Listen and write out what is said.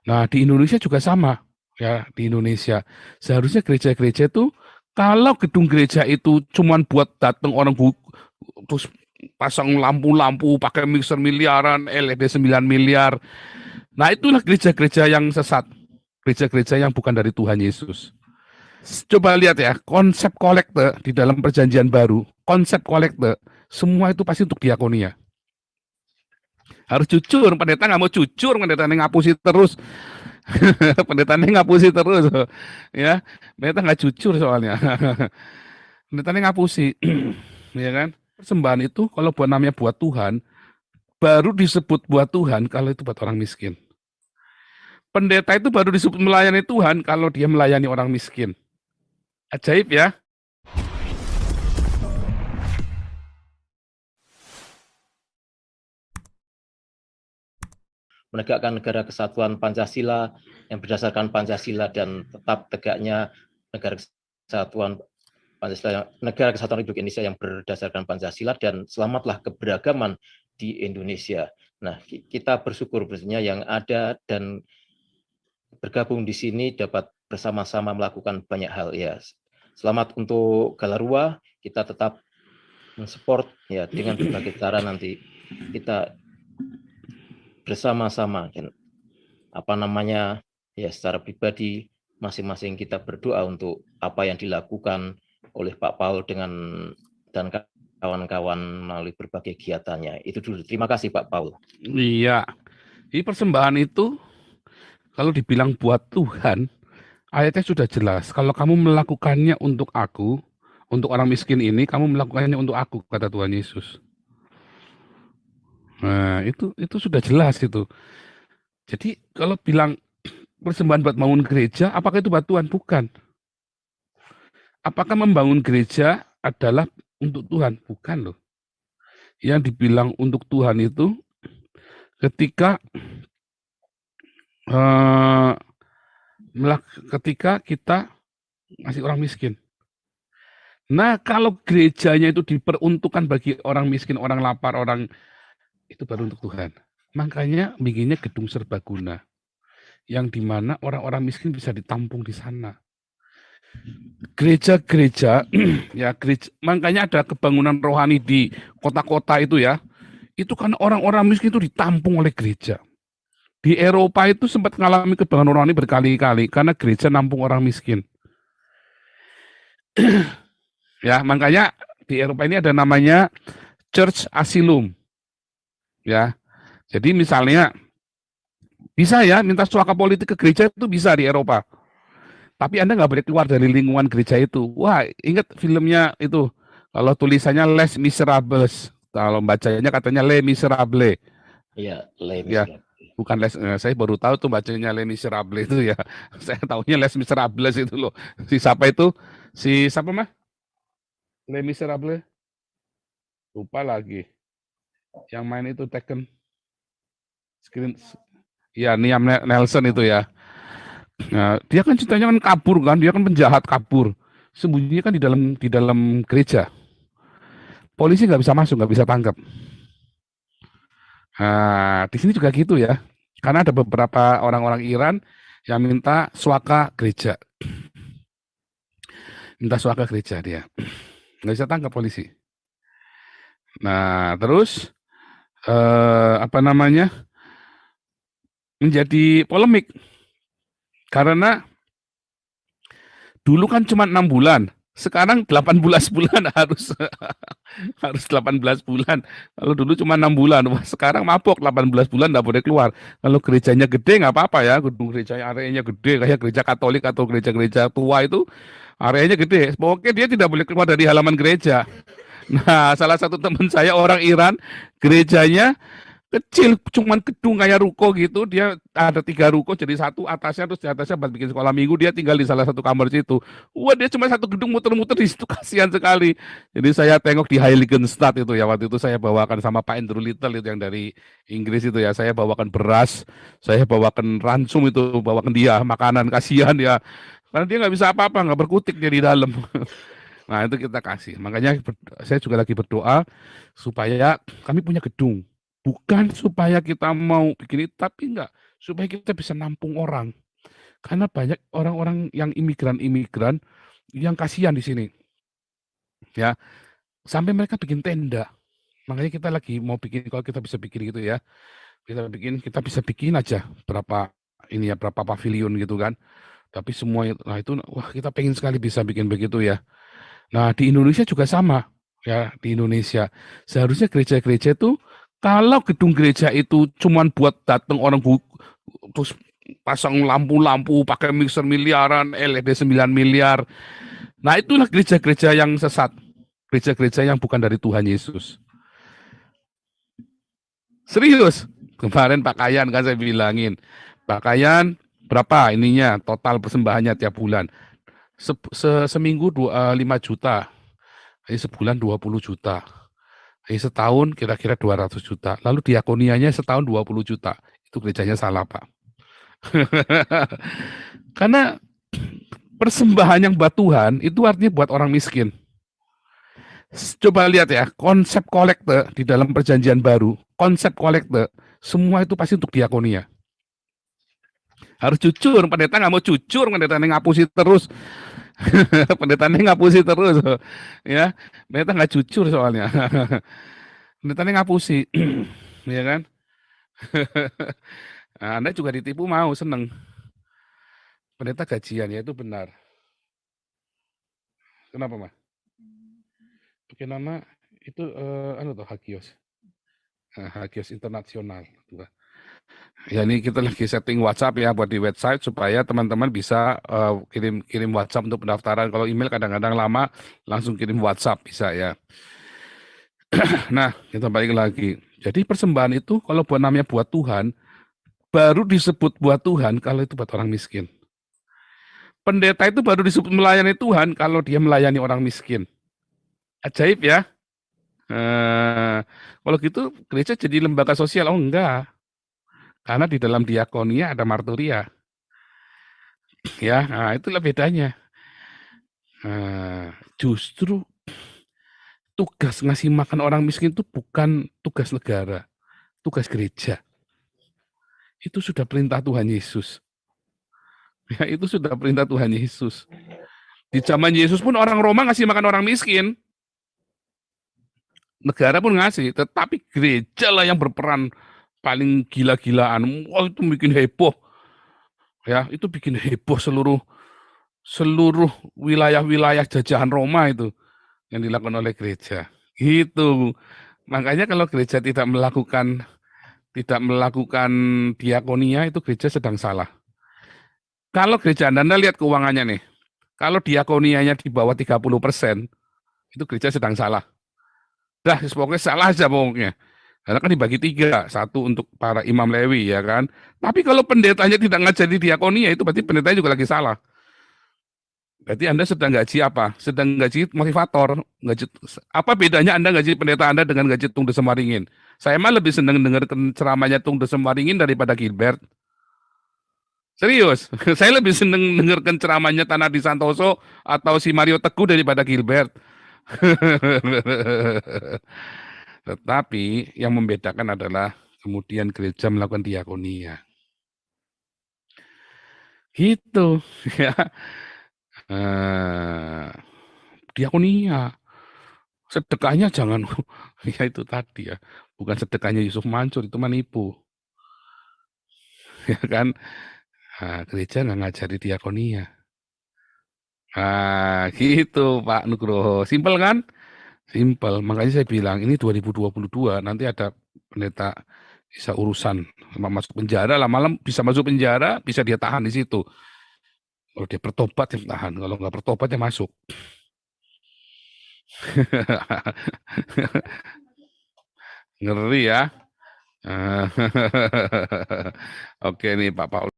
Nah, di Indonesia juga sama. Ya, di Indonesia. Seharusnya gereja-gereja itu, kalau gedung gereja itu cuman buat datang orang terus pasang lampu-lampu, pakai mixer miliaran, LED 9 miliar. Nah, itulah gereja-gereja yang sesat. Gereja-gereja yang bukan dari Tuhan Yesus. Coba lihat ya, konsep kolekte di dalam perjanjian baru, konsep kolekte, semua itu pasti untuk diakonia. Harus jujur, pendeta nggak mau jujur, pendeta ngapusi terus. Pendeta ngapusi terus. Ya, pendeta nggak jujur soalnya. Pendeta ngapusi. Ya kan? Persembahan itu kalau buat namanya buat Tuhan, baru disebut buat Tuhan kalau itu buat orang miskin. Pendeta itu baru disebut melayani Tuhan kalau dia melayani orang miskin. Ajaib ya. Menegakkan negara kesatuan Pancasila yang berdasarkan Pancasila dan tetap tegaknya negara kesatuan Pancasila, negara kesatuan Republik Indonesia yang berdasarkan Pancasila, dan selamatlah keberagaman di Indonesia. Nah, kita bersyukur bersama yang ada dan bergabung di sini dapat bersama-sama melakukan banyak hal ya. Selamat untuk Galarua, kita tetap mensupport ya dengan berbagai cara. Nanti kita bersama-sama dan ya secara pribadi masing-masing kita berdoa untuk apa yang dilakukan oleh Pak Paul dan kawan-kawan melalui berbagai kegiatannya. Itu dulu. Terima kasih Pak Paul. Iya. Di persembahan itu kalau dibilang buat Tuhan, ayatnya sudah jelas. Kalau kamu melakukannya untuk aku, untuk orang miskin ini, kamu melakukannya untuk aku, kata Tuhan Yesus. Nah, itu sudah jelas itu. Jadi kalau bilang persembahan buat bangun gereja, apakah itu buat Tuhan? Bukan. Apakah membangun gereja adalah untuk Tuhan? Bukan loh. Yang dibilang untuk Tuhan itu ketika ketika kita ngasih orang miskin. Nah, kalau gerejanya itu diperuntukkan bagi orang miskin, orang lapar, orang itu baru untuk Tuhan. Makanya bikinnya gedung serbaguna, yang dimana orang-orang miskin bisa ditampung di sana. Gereja-gereja, ya gereja, makanya ada kebangunan rohani di kota-kota itu ya. Itu kan orang-orang miskin itu ditampung oleh gereja. Di Eropa itu sempat mengalami kebangunan rohani berkali-kali karena gereja nampung orang miskin. Ya, makanya di Eropa ini ada namanya Church Asylum. Ya. Jadi misalnya bisa ya minta suaka politik ke gereja itu bisa di Eropa. Tapi Anda nggak boleh keluar dari lingkungan gereja itu. Wah, ingat filmnya itu. Kalau tulisannya Les Miserables, kalau bacanya katanya Les Miserables. Iya, Les Ya, Miserables. bukan Les. Saya baru tahu tuh bacanya Les Miserables itu ya. Saya tahunya Les Miserables itu loh. Si siapa itu? Si siapa mah? Les Miserables? Lupa lagi. Yang main itu Tekken. Screen. Ya, Liam Nelson itu ya. Nah, dia kan ceritanya kan kabur kan, dia kan penjahat kabur. Sembunyinya kan di dalam gereja. Polisi nggak bisa masuk, nggak bisa tangkap. Nah, di sini juga gitu ya. Karena ada beberapa orang-orang Iran yang minta suaka gereja. Minta suaka gereja dia. Nggak bisa tangkap polisi. Nah, terus apa namanya? Menjadi polemik. Karena dulu kan cuma 6 bulan. Sekarang 18 bulan harus 18 bulan. Kalau dulu cuma 6 bulan, wah sekarang mabok 18 bulan nggak boleh keluar. Kalau gerejanya gede nggak apa-apa ya, gedung gerejanya areanya gede kayak gereja Katolik atau gereja-gereja tua itu areanya gede. Pokoknya dia tidak boleh keluar dari halaman gereja. Nah, salah satu teman saya orang Iran, gerejanya kecil, cuman gedung kayak ruko gitu. Dia ada 3 ruko jadi satu atasnya, terus di atasnya buat bikin sekolah minggu. Dia tinggal di salah satu kamar situ. Wah, dia cuma satu gedung muter-muter di situ, kasihan sekali. Jadi saya tengok di Heiligenstadt itu ya, waktu itu saya bawakan sama Pak Andrew Little itu yang dari Inggris itu ya. Saya bawakan beras, saya bawakan ransum itu, bawakan dia makanan, kasihan ya. Karena dia nggak bisa apa-apa, nggak berkutik dia di dalam. Nah, itu kita kasih. Makanya saya juga lagi berdoa supaya kami punya gedung. Bukan supaya kita mau bikin itu, tapi enggak. supaya kita bisa nampung orang. Karena banyak orang-orang yang imigran-imigran yang kasihan di sini. Ya, sampai mereka bikin tenda. Makanya kita lagi mau bikin, kalau kita bisa bikin gitu ya. Kita bisa bikin aja berapa ini ya, berapa pavilion gitu kan. Tapi semua nah itu wah kita pengen sekali bisa bikin begitu ya. Nah, di Indonesia juga sama ya, di Indonesia. Seharusnya gereja-gereja itu kalau gedung gereja itu cuman buat datang orang terus pasang lampu-lampu pakai mixer miliaran, LED 9 miliar. Nah, itulah gereja-gereja yang sesat. Gereja-gereja yang bukan dari Tuhan Yesus. Serius. Kemarin pakaian kan saya bilangin. Pakaian berapa ininya total persembahannya tiap bulan. Seminggu 5 juta. Jadi sebulan 20 juta. Jadi setahun kira-kira 200 juta. Lalu diakonianya setahun 20 juta. Itu gerejanya salah, Pak. Karena persembahan yang buat Tuhan itu artinya buat orang miskin. Coba lihat ya, konsep kolekte di dalam perjanjian baru, konsep kolekte, semua itu pasti untuk diakonia. Harus jujur, pendeta nggak mau jujur, pendeta ngapusi terus. Pendetanya ngapusi terus. Ya, pendeta nggak jujur soalnya. Pendetanya ngapusi. Ya kan? Nah, Anda juga ditipu mau, seneng. Pendeta gajian, ya itu benar. Kenapa, Mas? Bikin nama itu Hagios. Hagios Internasional. Ya ini kita lagi setting WhatsApp ya buat di website supaya teman-teman bisa kirim WhatsApp untuk pendaftaran. Kalau email kadang-kadang lama, langsung kirim WhatsApp bisa ya. Nah, kita balik lagi. Jadi persembahan itu kalau buat namanya buat Tuhan, baru disebut buat Tuhan kalau itu buat orang miskin. Pendeta itu baru disebut melayani Tuhan kalau dia melayani orang miskin. Ajaib ya. Kalau gitu gereja jadi lembaga sosial, oh enggak. Karena di dalam diakonia ada marturia. Ya, nah itulah bedanya. Justru tugas ngasih makan orang miskin itu bukan tugas negara, tugas gereja. Itu sudah perintah Tuhan Yesus. Ya, itu sudah perintah Tuhan Yesus. Di zaman Yesus pun orang Roma ngasih makan orang miskin. Negara pun ngasih, tetapi gereja lah yang berperan paling gila-gilaan. Wah, itu bikin heboh. Ya, itu bikin heboh seluruh wilayah-wilayah jajahan Roma itu yang dilakukan oleh gereja. Gitu. Makanya kalau gereja tidak melakukan diakonia, itu gereja sedang salah. Kalau gereja Anda lihat keuangannya nih, kalau diakonianya di bawah 30%, itu gereja sedang salah. Dah, pokoknya salah aja pokoknya. Karena kan dibagi 3, 1 untuk para imam Lewi ya kan. Tapi kalau pendetanya tidak ngajari diakonia, itu berarti pendetanya juga lagi salah. Berarti Anda sedang gaji apa? Sedang gaji motivator. Apa bedanya Anda gaji pendeta Anda dengan gaji Tung Desem Waringin? Saya mah lebih senang dengar ceramahnya Tung Desem Waringin daripada Gilbert. Serius, saya lebih senang dengarkan ceramahnya Tanadi Santoso atau si Mario Teguh daripada Gilbert. Tetapi yang membedakan adalah kemudian gereja melakukan diakonia. Gitu ya. Diakonia. Sedekahnya jangan ya itu tadi ya. Bukan sedekahnya Yusuf Mansur, itu manipu. Ya kan? Nah, gereja nggak ngajari diakonia. Nah, gitu Pak Nugroho. Simpel kan? Simpel. Makanya saya bilang ini 2022 nanti ada pendeta bisa urusan masuk penjara lah, malam bisa masuk penjara, bisa dia tahan di situ. Kalau dia bertobat dia tahan, kalau nggak bertobat dia masuk. Ngeri ya. Oke nih Pak Paul.